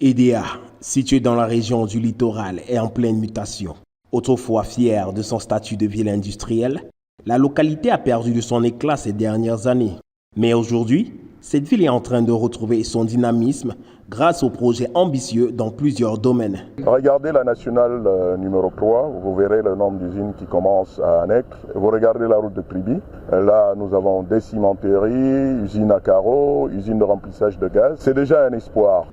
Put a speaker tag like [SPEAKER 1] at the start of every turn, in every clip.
[SPEAKER 1] EDA, située dans la région du littoral, est en pleine mutation. Autrefois fière de son statut de ville industrielle, la localité a perdu de son éclat ces dernières années. Mais aujourd'hui, cette ville est en train de retrouver son dynamisme grâce aux projets ambitieux dans plusieurs domaines.
[SPEAKER 2] Regardez la nationale numéro 3, vous verrez le nombre d'usines qui commencent à Anec. Vous regardez la route de Tribi, là nous avons des cimenteries, usines à carreaux, usines de remplissage de gaz. C'est déjà un espoir.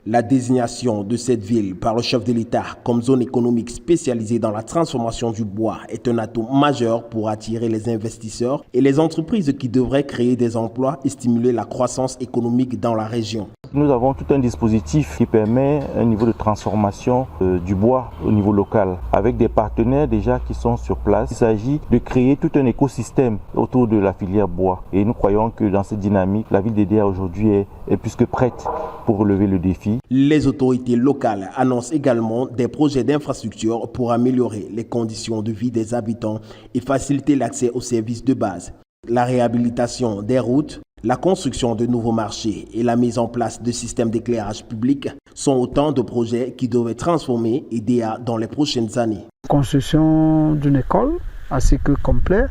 [SPEAKER 1] La désignation de cette ville par le chef de l'État comme zone économique spécialisée dans la transformation du bois est un atout majeur pour attirer les investisseurs et les entreprises qui devraient créer des emplois et stimuler la croissance économique dans la région.
[SPEAKER 3] Nous avons tout un dispositif qui permet un niveau de transformation du bois au niveau local avec des partenaires déjà qui sont sur place. Il s'agit de créer tout un écosystème autour de la filière bois et nous croyons que dans cette dynamique, la ville d'Edea aujourd'hui est plus que prête pour relever le défi.
[SPEAKER 1] Les autorités locales annoncent également des projets d'infrastructure pour améliorer les conditions de vie des habitants et faciliter l'accès aux services de base. La réhabilitation des routes, la construction de nouveaux marchés et la mise en place de systèmes d'éclairage public sont autant de projets qui devraient transformer EDA dans les prochaines années.
[SPEAKER 4] Construction d'une école à cycle complet,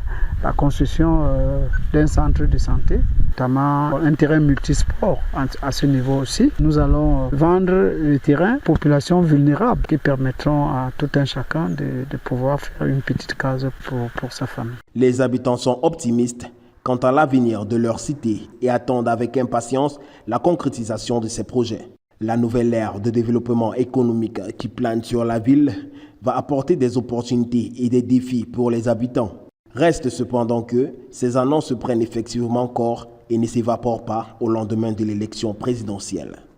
[SPEAKER 4] la construction d'un centre de santé, notamment un terrain multisport à ce niveau aussi. Nous allons vendre les terrains aux populations vulnérables qui permettront à tout un chacun de pouvoir faire une petite case pour sa famille.
[SPEAKER 1] Les habitants sont optimistes quant à l'avenir de leur cité et attendent avec impatience la concrétisation de ces projets. La nouvelle ère de développement économique qui plane sur la ville va apporter des opportunités et des défis pour les habitants. Reste cependant que ces annonces prennent effectivement corps et ne s'évaporent pas au lendemain de l'élection présidentielle.